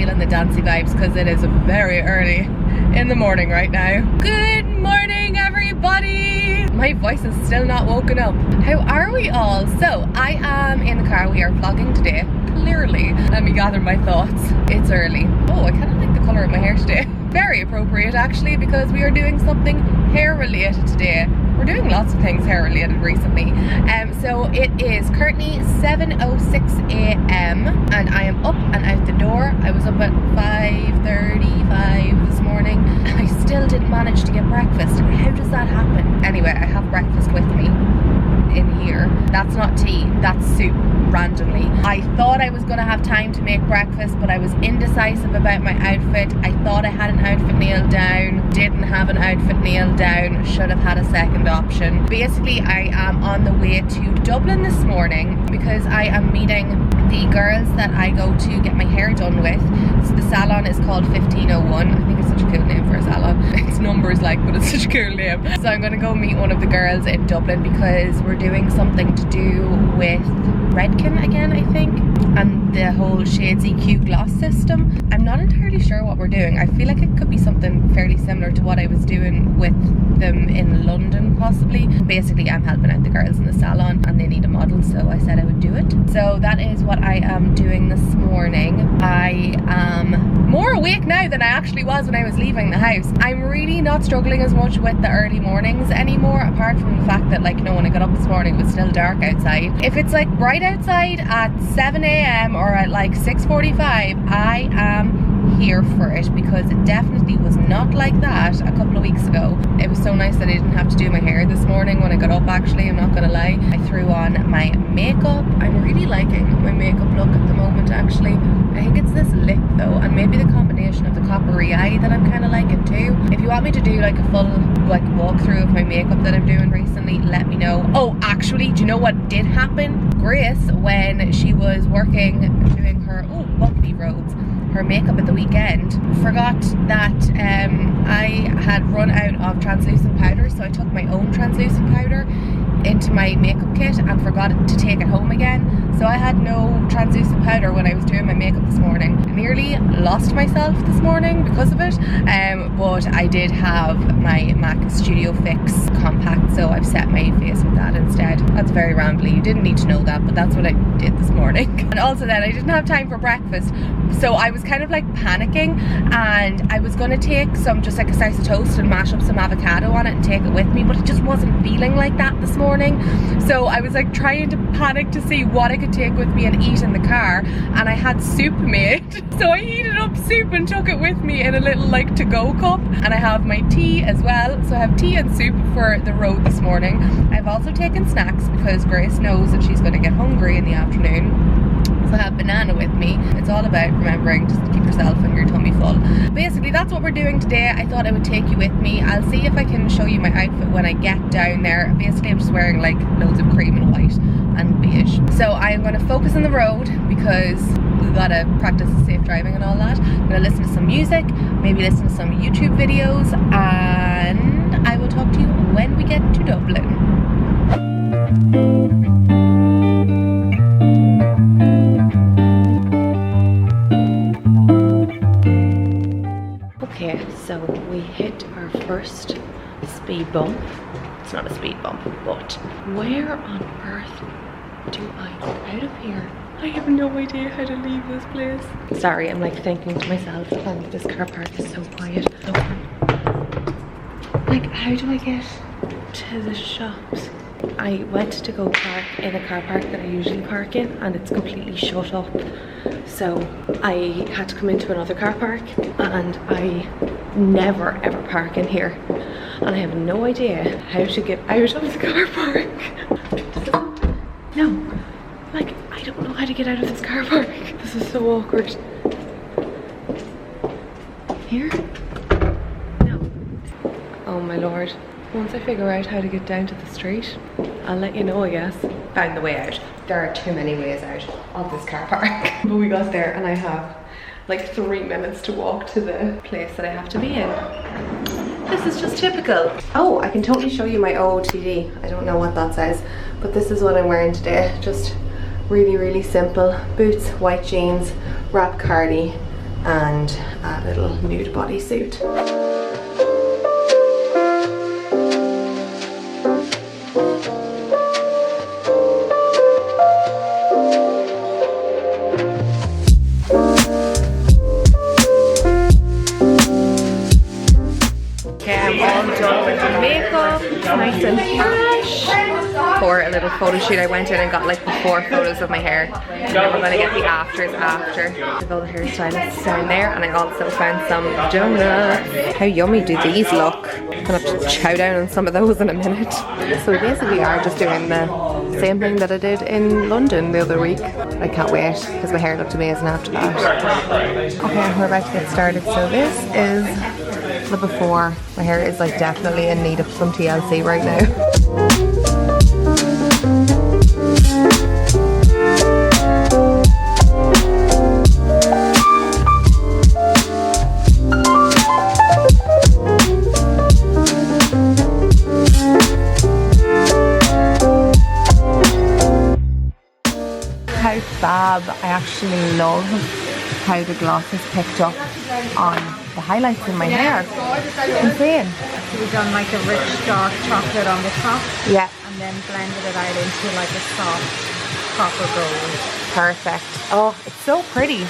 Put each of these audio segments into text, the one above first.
feeling the dancey vibes because it is very early in the morning right now. Good morning, everybody! My voice is still not woken up. How are we all? So, I am in the car. We are vlogging today. Clearly. Let me gather my thoughts. It's early. Oh, I kind of like the colour of my hair today. Very appropriate actually, because we are doing something hair related today. We're doing lots of things hair related recently. So it is currently 7:06 a.m. and I am up and out the door. I was up at 5:35 this morning. I still didn't manage to get breakfast. How does that happen? Anyway, I have breakfast with me in here. That's not tea, that's soup, randomly. I thought I was gonna have time to make breakfast, but I was indecisive about my outfit. I thought I had an outfit nailed down, didn't have an outfit nailed down, should have had a second option. Basically, I am on the way to Dublin this morning because I am meeting the girls that I go to get my hair done with. So the salon is called 1501. I think it's such a cool name for a salon. It's numbers like, but it's such a cool name. So I'm gonna go meet one of the girls in Dublin because we're doing something to do with Redken again, I think, and the whole Shades EQ gloss system. I'm not entirely sure what we're doing. I feel like it could be something fairly similar to what I was doing with them in London, possibly. Basically, I'm helping out the girls in the salon and they need a model, so I said I would do it. So that is what I am doing this morning. I am more awake now than I actually was when I was leaving the house. I'm really not struggling as much with the early mornings anymore, apart from the fact that, like, you know, when I got up this morning it was still dark outside. If it's like bright outside at 7 a.m. or at like 6:45, I am here for it, because it definitely was not like that a couple of weeks ago. It was so nice that I didn't have to do my hair this morning when I got up, actually, I'm not gonna lie. I threw on my makeup. I'm really liking my makeup look at the moment, actually. I think it's this lip though, and maybe the combination of the coppery eye that I'm kind of liking too. If you want me to do like a full like walkthrough of my makeup that I'm doing recently, let me know. Oh, actually, do you know what did happen? Grace, when she was working doing her bumpy roads, her makeup at the weekend, forgot that I had run out of translucent powder, so I took my own translucent powder into my makeup kit and forgot to take it home again. So I had no translucent powder when I was doing my makeup this morning. I nearly lost myself this morning because of it, but I did have my MAC Studio Fix compact, so I've set my face with that instead. That's very rambly, you didn't need to know that, but that's what I did this morning. And also then I didn't have time for breakfast, so I was kind of like panicking, and I was gonna take some, just like a slice of toast and mash up some avocado on it and take it with me, but it just wasn't feeling like that this morning. So I was like trying to panic to see what I could take with me and eat in the car, and I had soup made. So I heated up soup and took it with me in a little like to-go cup, and I have my tea as well. So I have tea and soup for the road this morning. I've also taken snacks because Grace knows that she's going to get hungry in the afternoon. So I have banana with me. It's all about remembering just to keep yourself and your tummy full. Basically, that's what we're doing today. I thought I would take you with me. I'll see if I can show you my outfit when I get down there. Basically, I'm just wearing like loads of cream and white and beige. So I'm going to focus on the road because we gotta practice safe driving and all that. I'm gonna listen to some music, maybe listen to some YouTube videos, and I will talk to you when we get to Dublin. Okay, so we hit our first speed bump. It's not a speed bump, but where on earth do I get out of here? I have no idea how to leave this place. Sorry, I'm like thinking to myself, and this car park is so quiet. Like, how do I get to the shops? I went to go park in a car park that I usually park in, and it's completely shut up. So I had to come into another car park, and I never ever park in here. And I have no idea how to get out of the car park. No, like, I don't know how to get out of this car park. This is so awkward. Here? No. Oh my lord. Once I figure out how to get down to the street, I'll let you know, I guess. Found the way out. There are too many ways out of this car park. But we got there, and I have like 3 minutes to walk to the place that I have to be in. This is just typical. Oh, I can totally show you my OOTD. I don't know what that says, but this is what I'm wearing today. Just really, really simple. Boots, white jeans, wrap cardi, and a little nude bodysuit. Okay, I'm all done with the makeup. It's nice and fresh. For a little photo shoot, I went in and got like before photos of my hair. And then we're gonna get the afters after. With all the hairstylists down there, and I also found some donuts. How yummy do these look? I'm gonna have to chow down on some of those in a minute. So we basically are just doing the same thing that I did in London the other week. I can't wait because my hair looked amazing after that. Okay, we're about to get started. So this is the before. My hair is like definitely in need of some TLC right now. How fab. I actually love how the gloss is picked up on the highlights in my hair. Insane. So we've done like a rich dark chocolate on the top. Yeah. And then blended it out into like a soft copper gold. Perfect. Oh, it's so pretty.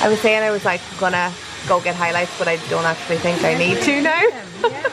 I was saying I was like gonna go get highlights, but I don't actually think I need to now. Yeah.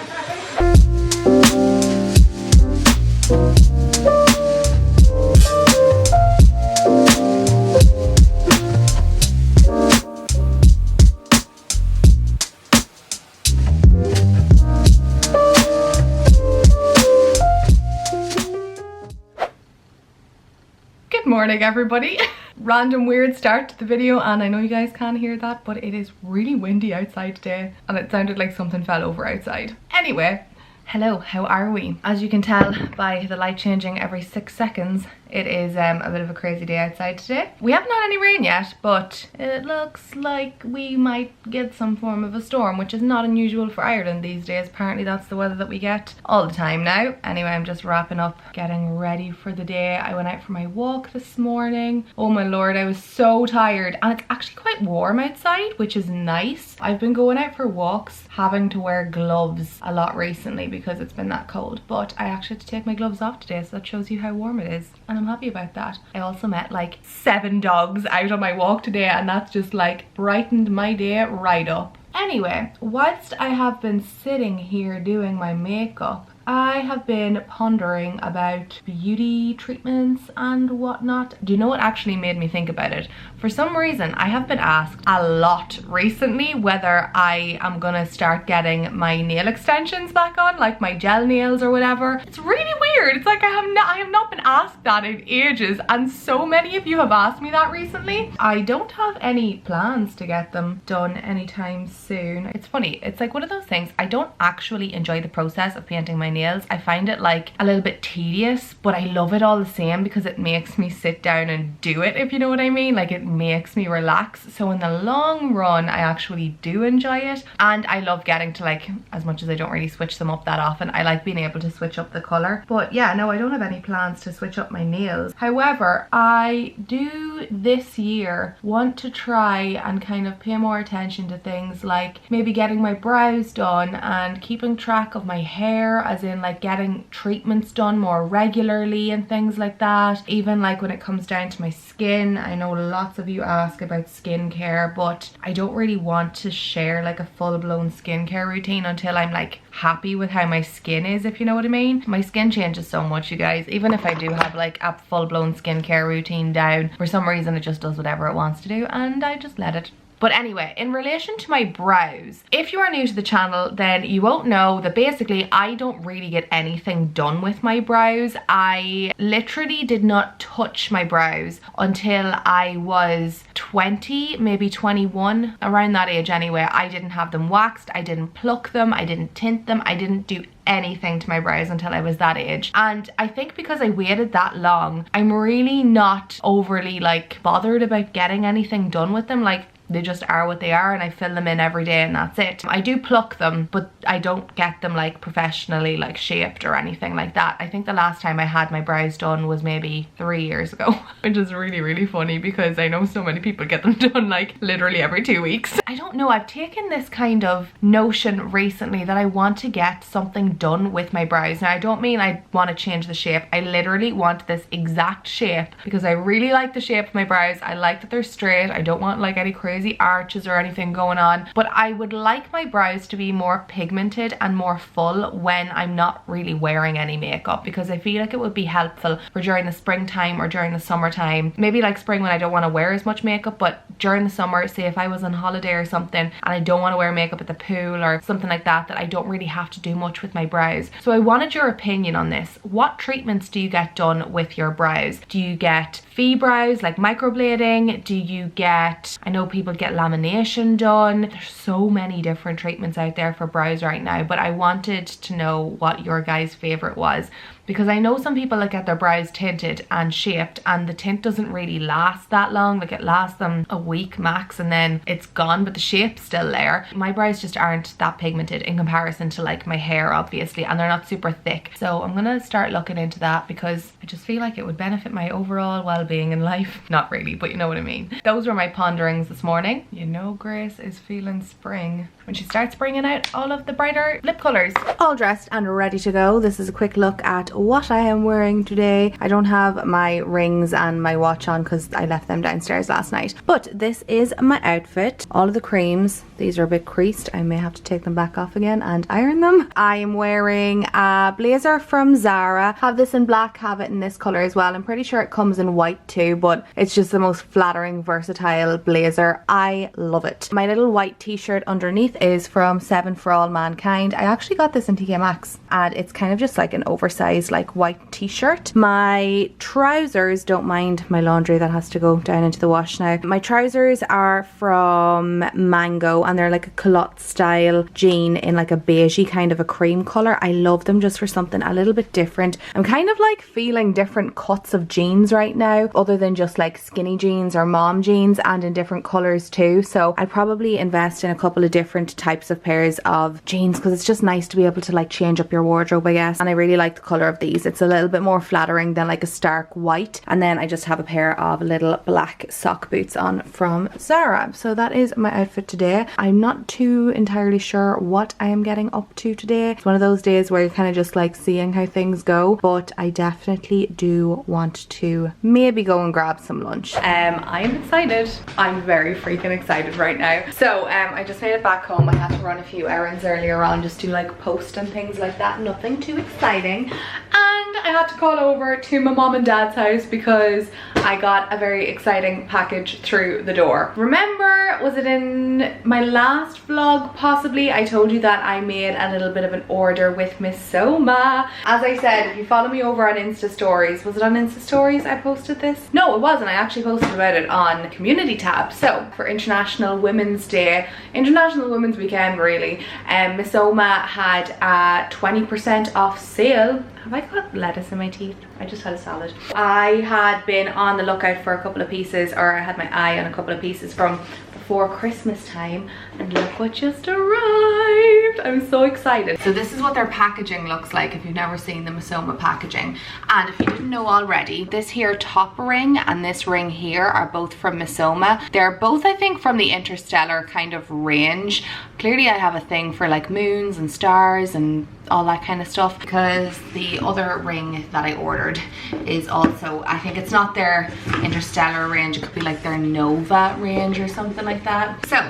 Good morning, everybody. Random weird start to the video, and I know you guys can't hear that, but it is really windy outside today and it sounded like something fell over outside. Anyway, hello, how are we? As you can tell by the light changing every 6 seconds, it is a bit of a crazy day outside today. We haven't had any rain yet, but it looks like we might get some form of a storm, which is not unusual for Ireland these days. Apparently that's the weather that we get all the time now. Anyway, I'm just wrapping up, getting ready for the day. I went out for my walk this morning. Oh my lord, I was so tired, and it's actually quite warm outside, which is nice. I've been going out for walks having to wear gloves a lot recently because it's been that cold, but I actually had to take my gloves off today, so that shows you how warm it is, and I'm happy about that. I also met like 7 dogs out on my walk today, and that's just like brightened my day right up. Anyway, whilst I have been sitting here doing my makeup, I have been pondering about beauty treatments and whatnot. Do you know what actually made me think about it? For some reason, I have been asked a lot recently whether I am gonna start getting my nail extensions back on, like my gel nails or whatever. It's really weird. It's like I have not been asked that in ages, and so many of you have asked me that recently. I don't have any plans to get them done anytime soon. It's funny, it's like one of those things. I don't actually enjoy the process of painting my nails. I find it like a little bit tedious, but I love it all the same because it makes me sit down and do it, if you know what I mean. Like, it makes me relax. So in the long run, I actually do enjoy it, and I love getting to, like, as much as I don't really switch them up that often, I like being able to switch up the color. But yeah, no, I don't have any plans to switch up my nails. However, I do this year want to try and kind of pay more attention to things like maybe getting my brows done and keeping track of my hair, as in like getting treatments done more regularly and things like that. Even like when it comes down to my skin, I know lots of you ask about skincare, but I don't really want to share like a full-blown skincare routine until I'm like happy with how my skin is, if you know what I mean. My skin changes so much, you guys. Even if I do have like a full-blown skincare routine down, for some reason it just does whatever it wants to do, and I just let it. But anyway, in relation to my brows, if you are new to the channel, then you won't know that basically I don't really get anything done with my brows. I literally did not touch my brows until I was 20, maybe 21, around that age anyway. I didn't have them waxed, I didn't pluck them, I didn't tint them, I didn't do anything to my brows until I was that age. And I think because I waited that long, I'm really not overly like bothered about getting anything done with them. Like, they just are what they are, and I fill them in every day and that's it. I do pluck them, but I don't get them like professionally like shaped or anything like that. I think the last time I had my brows done was maybe 3 years ago, which is really, really funny because I know so many people get them done like literally every 2 weeks. I don't know, I've taken this kind of notion recently that I want to get something done with my brows. Now, I don't mean I want to change the shape. I literally want this exact shape because I really like the shape of my brows. I like that they're straight. I don't want like any crazy arches or anything going on, but I would like my brows to be more pigmented and more full when I'm not really wearing any makeup, because I feel like it would be helpful for during the springtime or during the summertime. Maybe like spring when I don't want to wear as much makeup, but during the summer, say if I was on holiday or something and I don't want to wear makeup at the pool or something like that, that I don't really have to do much with my brows. So I wanted your opinion on this. What treatments do you get done with your brows? Do you get fee brows like microblading? Do you get, I know people get lamination done. There's so many different treatments out there for brows right now, but I wanted to know what your guys' favorite was, because I know some people that get their brows tinted and shaped and the tint doesn't really last that long. Like, it lasts them a week max and then it's gone, but the shape's still there. My brows just aren't that pigmented in comparison to like my hair, obviously, and they're not super thick. So I'm gonna start looking into that because I just feel like it would benefit my overall well-being in life. Not really, but you know what I mean. Those were my ponderings this morning. You know Grace is feeling spring when she starts bringing out all of the brighter lip colors. All dressed and ready to go. This is a quick look at what I am wearing today. I don't have my rings and my watch on because I left them downstairs last night, but this is my outfit. All of the creams, these are a bit creased. I may have to take them back off again and iron them. I am wearing a blazer from Zara. Have this in black, have it in this color as well. I'm pretty sure it comes in white too, but it's just the most flattering, versatile blazer. I love it. My little white t-shirt underneath is from 7 for All Mankind. I actually got this in TK Maxx and it's kind of just like an oversized like white t-shirt. My trousers, don't mind my laundry, that has to go down into the wash now. My trousers are from Mango and they're like a culotte style jean in like a beigey kind of a cream color. I love them just for something a little bit different. I'm kind of like feeling different cuts of jeans right now, other than just like skinny jeans or mom jeans, and in different colors too. So I'd probably invest in a couple of different types of pairs of jeans because it's just nice to be able to like change up your wardrobe, I guess. And I really like the color of these. It's a little bit more flattering than like a stark white. And then I just have a pair of little black sock boots on from Zara. So that is my outfit today. I'm not too entirely sure what I am getting up to today. It's one of those days where you're kind of just like seeing how things go, but I definitely do want to maybe go and grab some lunch. I'm excited. I'm very freaking excited right now. So I just made it back home. I had to run a few errands earlier on just to like post and things like that. Nothing too exciting. And I had to call over to my mom and dad's house because I got a very exciting package through the door. Remember, was it in my last vlog possibly, I told you that I made a little bit of an order with Missoma. As I said, if you follow me over on Insta stories, was it on Insta stories I posted this? No, it wasn't. I actually posted about it on the community tab. So for International Women's Day, International Women's Weekend really, Missoma had a 20% off sale. Have I got lettuce in my teeth? I just had a salad. I had been on the lookout for a couple of pieces, or I had my eye on a couple of pieces from before Christmas time, and look what just arrived. I'm so excited. So this is what their packaging looks like if you've never seen the Missoma packaging. And if you didn't know already, this here top ring and this ring here are both from Missoma. They're both, I think, from the Interstellar kind of range. Clearly I have a thing for like moons and stars and all that kind of stuff, because the other ring that I ordered is also, I think it's not their Interstellar range, it could be like their Nova range or something like that. So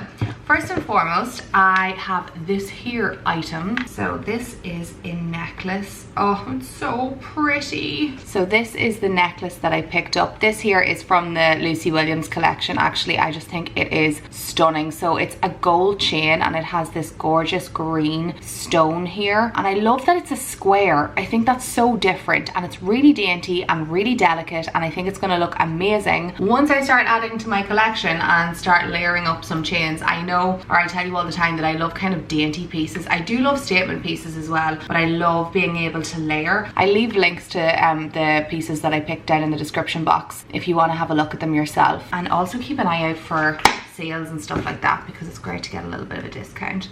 first and foremost, I have this here item. So this is a necklace. Oh, it's so pretty. So this is the necklace that I picked up. This here is from the Lucy Williams collection. Actually, I just think it is stunning. So it's a gold chain and it has this gorgeous green stone here. And I love that it's a square. I think that's so different and it's really dainty and really delicate, and I think it's gonna look amazing once I start adding to my collection and start layering up some chains. I know know, or I tell you all the time that I love kind of dainty pieces. I do love statement pieces as well, but I love being able to layer. I leave links to the pieces that I picked out in the description box if you want to have a look at them yourself. And also keep an eye out for sales and stuff like that, because it's great to get a little bit of a discount.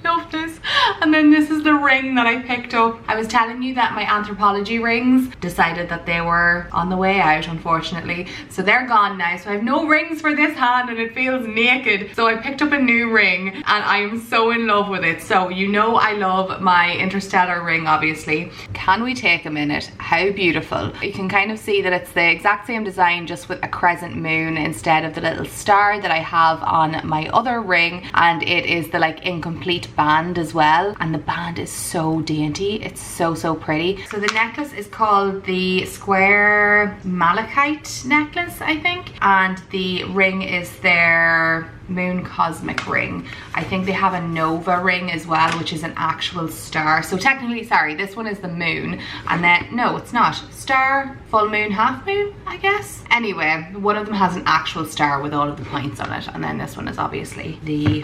Love this. And then this is the ring that I picked up. I was telling you that my Anthropologie rings decided that they were on the way out, unfortunately, so they're gone now, so I have no rings for this hand and it feels naked. So I picked up a new ring and I am so in love with it. So you know I love my Interstellar ring, obviously. Can we take a minute? How beautiful. You can kind of see that it's the exact same design, just with a crescent moon instead of the little star that I have on my other ring, and it is the like incomplete band as well, and the band is so dainty. It's so pretty. So the necklace is called the Square Malachite necklace, I think, and the ring is their Moon Cosmic ring. I think they have a Nova ring as well, which is an actual star. So technically, sorry, this one is the moon, and then no, it's not. Star, full moon, half moon, I guess. Anyway, one of them has an actual star with all of the points on it, and then this one is obviously the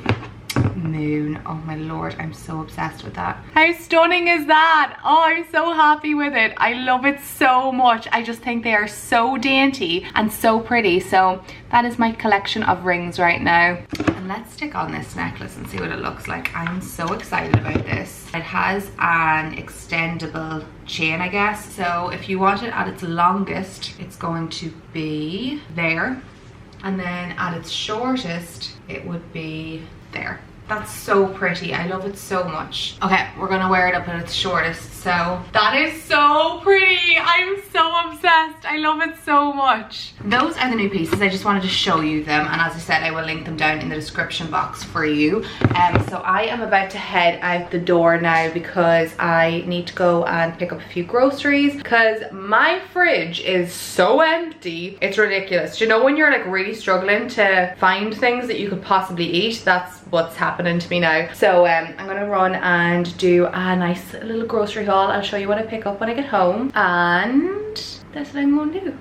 moon. Oh my lord, I'm so obsessed with that. How stunning is that? Oh, I'm so happy with it. I love it so much. I just think they are so dainty and so pretty. So that is my collection of rings right now. And let's stick on this necklace and see what it looks like. I'm so excited about this. It has an extendable chain, I guess. So if you want it at its longest, it's going to be there, and then at its shortest it would be there. That's so pretty. I love it so much. Okay, we're gonna wear it up at its shortest. So that is so pretty. I'm so obsessed. I love it so much. Those are the new pieces. I just wanted to show you them, and as I said, I will link them down in the description box for you. So I am about to head out the door now because I need to go and pick up a few groceries, because my fridge is so empty. It's ridiculous. You know, when you're like really struggling to find things that you could possibly eat, that's what's happening to me now. So I'm gonna run and do a nice little grocery haul. I'll show you what I pick up when I get home, and that's what I'm gonna do.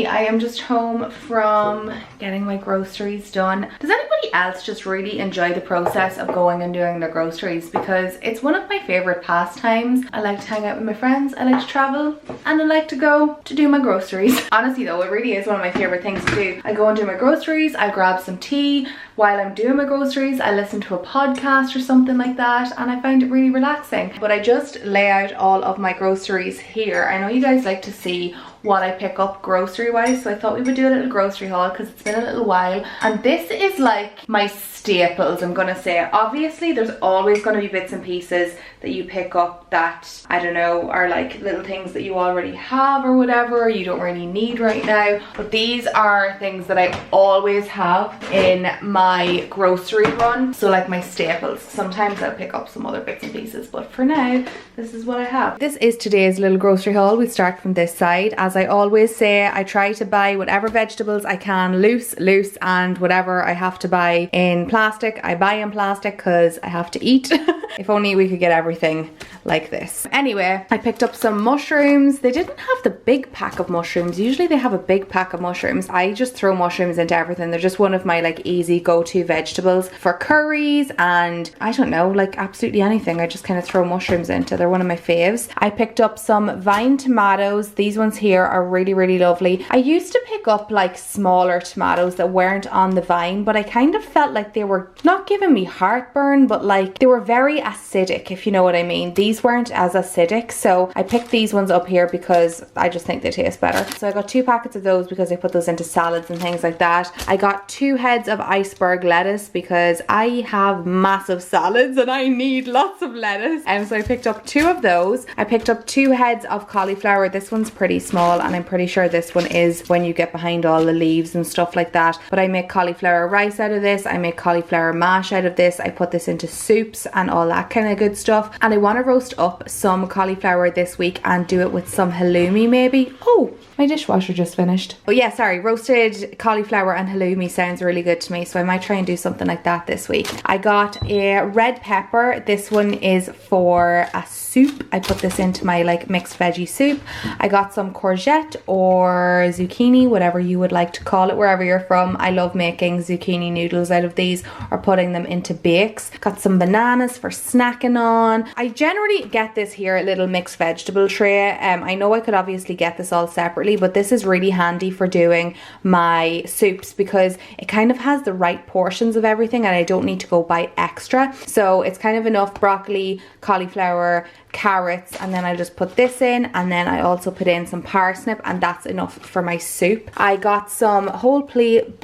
I am just home from getting my groceries done. Does anybody else just really enjoy the process of going and doing their groceries? Because it's one of my favorite pastimes. I like to hang out with my friends, I like to travel, and I like to go to do my groceries. Honestly though, it really is one of my favorite things to do. I go and do my groceries, I grab some tea. While I'm doing my groceries, I listen to a podcast or something like that, and I find it really relaxing. But I just lay out all of my groceries here. I know you guys like to see what I pick up grocery wise, so I thought we would do a little grocery haul because it's been a little while. And this is like my staples, I'm gonna say. Obviously there's always going to be bits and pieces that you pick up that, I don't know, are like little things that you already have or whatever, you don't really need right now. But these are things that I always have in my grocery run, so like my staples. Sometimes I'll pick up some other bits and pieces, but for now this is what I have. This is today's little grocery haul. We start from this side. As I always say, I try to buy whatever vegetables I can loose, and whatever I have to buy in plastic, I buy in plastic because I have to eat. If only we could get everything like this. Anyway, I picked up some mushrooms. They didn't have the big pack of mushrooms. Usually they have a big pack of mushrooms. I just throw mushrooms into everything. They're just one of my like easy go-to vegetables for curries, and I don't know, like absolutely anything. I just kind of throw mushrooms into. They're one of my faves. I picked up some vine tomatoes. These ones here are really lovely. I used to pick up like smaller tomatoes that weren't on the vine, but I kind of felt like they were not giving me heartburn, but like they were very acidic, if you know what I mean. These weren't as acidic, so I picked these ones up here because I just think they taste better. So I got 2 packets of those because I put those into salads and things like that. I got 2 heads of iceberg lettuce because I have massive salads and I need lots of lettuce, and so I picked up 2 of those. I picked up 2 heads of cauliflower. This one's pretty small, and I'm pretty sure this one is when you get behind all the leaves and stuff like that, but I make cauliflower rice out of this. I make cauliflower mash out of this. I put this into soups and all all that kind of good stuff. And I want to roast up some cauliflower this week and do it with some halloumi maybe. Oh, my dishwasher just finished. Oh yeah, sorry, roasted cauliflower and halloumi sounds really good to me, so I might try and do something like that this week. I got a red pepper. This one is for a soup. I put this into my like mixed veggie soup. I got some courgette or zucchini, whatever you would like to call it, wherever you're from. I love making zucchini noodles out of these or putting them into bakes. Got some bananas for snacking on. I generally get this here little mixed vegetable tray. I know I could obviously get this all separately, but this is really handy for doing my soups because it kind of has the right portions of everything and I don't need to go buy extra. So it's kind of enough broccoli, cauliflower, carrots, and then I just put this in, and then I also put in some parsnip, and that's enough for my soup. I got some whole peeled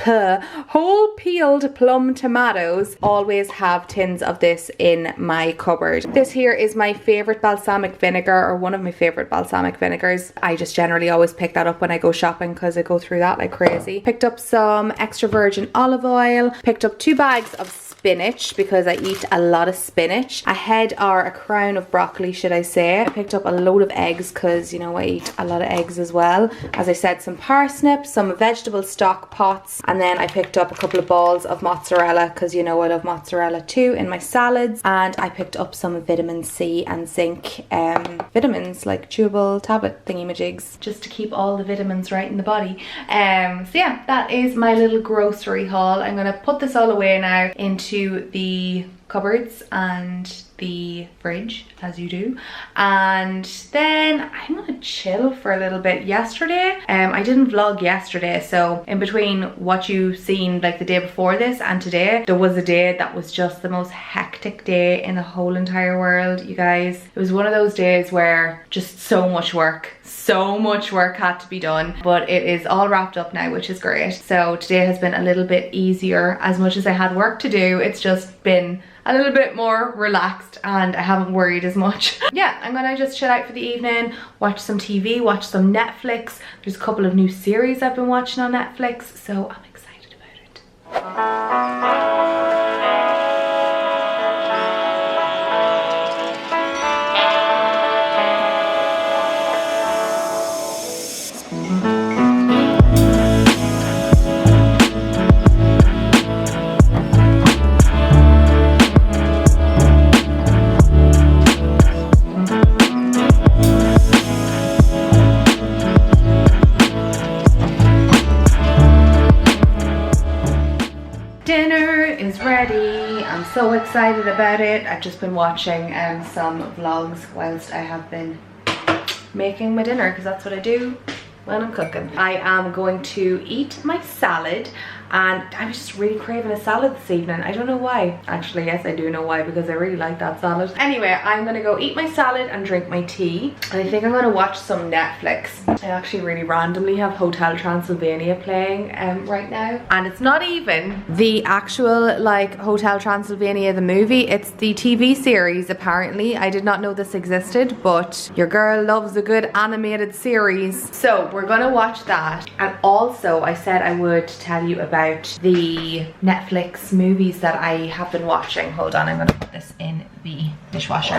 plum tomatoes. Always have tins of this in my cupboard. This here is my favorite balsamic vinegar, or one of my favorite balsamic vinegars. I just generally always pick that up when I go shopping because I go through that like crazy. Picked up some extra virgin olive oil, picked up 2 bags of spinach because I eat a lot of spinach, a head or a crown of broccoli should I say. I picked up a load of eggs because you know I eat a lot of eggs as well. As I said, some parsnips, some vegetable stock pots, and then I picked up a couple of balls of mozzarella because you know I love mozzarella too in my salads. And I picked up some vitamin C and zinc vitamins, like chewable tablet thingy-majigs, just to keep all the vitamins right in the body. So yeah, that is my little grocery haul. I'm gonna put this all away now into the cupboards and the fridge, as you do, and then I'm gonna chill for a little bit. Yesterday I didn't vlog yesterday, so in between what you seen like the day before this and today, there was a day that was just the most hectic day in the whole entire world, you guys. It was one of those days where just so much work had to be done, but it is all wrapped up now, which is great. So today has been a little bit easier. As much as I had work to do, it's just been a little bit more relaxed and I haven't worried as much. Yeah, I'm gonna just chill out for the evening, watch some TV, watch some Netflix. There's a couple of new series I've been watching on Netflix, so I'm excited about it. I'm so excited about it. I've just been watching some vlogs whilst I have been making my dinner because that's what I do when I'm cooking. I am going to eat my salad, and I was just really craving a salad this evening. I don't know why. Actually, yes, I do know why, because I really like that salad. Anyway, I'm gonna go eat my salad and drink my tea. And I think I'm gonna watch some Netflix. I actually really randomly have Hotel Transylvania playing right now. And it's not even the actual like Hotel Transylvania, the movie. It's the TV series, apparently. I did not know this existed, but your girl loves a good animated series. So we're gonna watch that. And also, I said I would tell you about the Netflix movies that I have been watching. Hold on, I'm gonna put this in the dishwasher.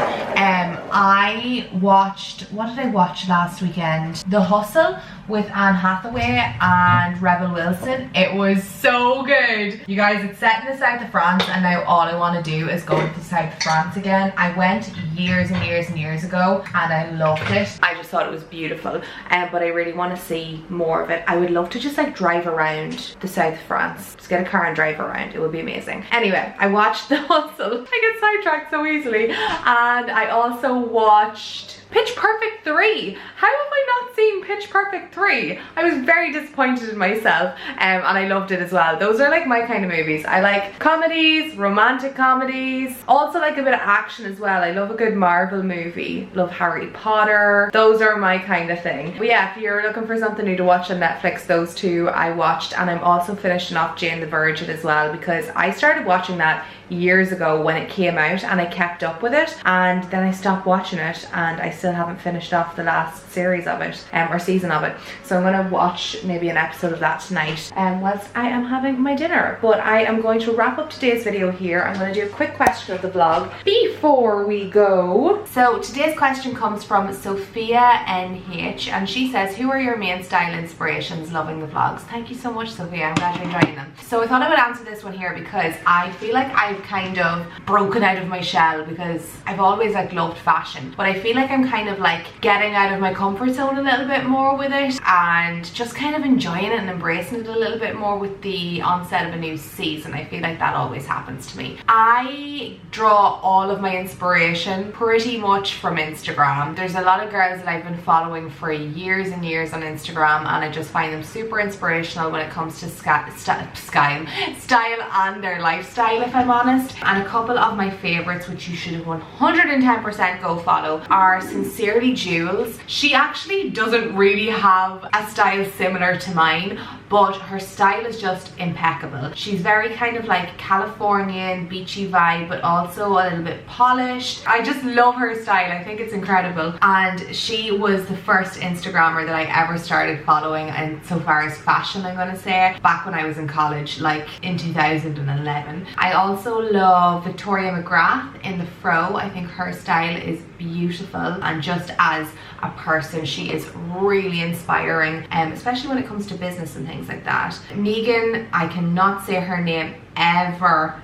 I watched, what did I watch last weekend? The Hustle with Anne Hathaway and Rebel Wilson. It was so good. You guys, it's set in the south of France, and now all I want to do is go to the south of France again. I went years and years and years ago and I loved it. I just thought it was beautiful, but I really want to see more of it. I would love to just like drive around the south of France. Just get a car and drive around. It would be amazing. Anyway, I watched The Hustle. I get sidetracked so easily. And I also watched Pitch Perfect 3. How have I not seen Pitch Perfect 3? I was very disappointed in myself, and I loved it as well. Those are like my kind of movies. I like comedies, romantic comedies, also like a bit of action as well. I love a good Marvel movie, love Harry Potter. Those are my kind of thing. But yeah, if you're looking for something new to watch on Netflix, those two I watched. And I'm also finishing off Jane the Virgin as well, because I started watching that years ago when it came out and I kept up with it, and then I stopped watching it and I still haven't finished off the last series of it, or season of it. So I'm gonna watch maybe an episode of that tonight whilst I am having my dinner. But I am going to wrap up today's video here. I'm gonna do a quick question of the vlog. Beef before we go. So today's question comes from Sophia NH, and she says, who are your main style inspirations? Loving the vlogs. Thank you so much, Sophia. I'm glad you're enjoying them. So I thought I would answer this one here because I feel like I've kind of broken out of my shell, because I've always like loved fashion, but I feel like I'm kind of like getting out of my comfort zone a little bit more with it, and just kind of enjoying it and embracing it a little bit more with the onset of a new season. I feel like that always happens to me. I draw all of my inspiration pretty much from Instagram. There's a lot of girls that I've been following for years and years on Instagram, and I just find them super inspirational when it comes to style and their lifestyle, if I'm honest. And a couple of my favorites, which you should 110% go follow, are Sincerely Jules. She actually doesn't really have a style similar to mine, but her style is just impeccable. She's very kind of like Californian, beachy vibe, but also a little bit polished. I just love her style. I think it's incredible. And she was the first Instagrammer that I ever started following, and so far as fashion, I'm gonna say, back when I was in college, like in 2011. I also love Victoria McGrath in the fro. I think her style is beautiful, and just as a person, she is really inspiring, especially when it comes to business and things like that. Megan, I cannot say her name ever.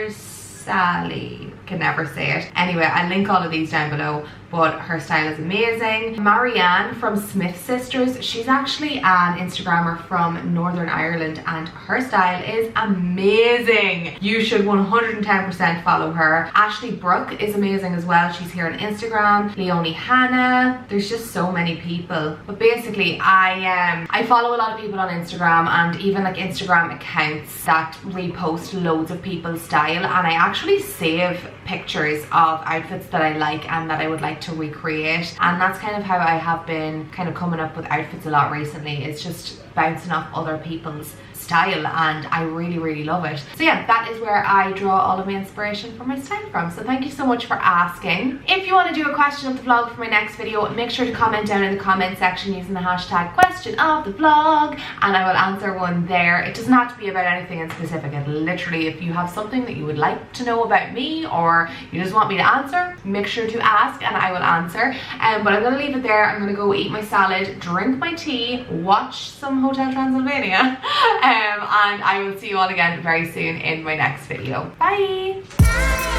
Sally, can never say it. Anyway, I'll link all of these down below, but her style is amazing. Marianne from Smith Sisters, she's actually an Instagrammer from Northern Ireland, and her style is amazing. You should 110% follow her. Ashley Brooke is amazing as well. She's here on Instagram. Leonie Hannah. There's just so many people. But basically, I follow a lot of people on Instagram, and even like Instagram accounts that repost loads of people's style, and I actually save pictures of outfits that I like and that I would like to recreate, and that's kind of how I have been kind of coming up with outfits a lot recently. It's just bouncing off other people's style, and I really love it. So yeah, that is where I draw all of my inspiration for my style from. So thank you so much for asking. If you want to do a question of the vlog for my next video, make sure to comment down in the comment section using the hashtag question of the vlog, and I will answer one there. It doesn't have to be about anything in specific. It literally, if you have something that you would like to know about me, or you just want me to answer, make sure to ask and I will answer. But I'm gonna leave it there. I'm gonna go eat my salad, drink my tea, watch some Hotel Transylvania, and I will see you all again very soon in my next video. Bye!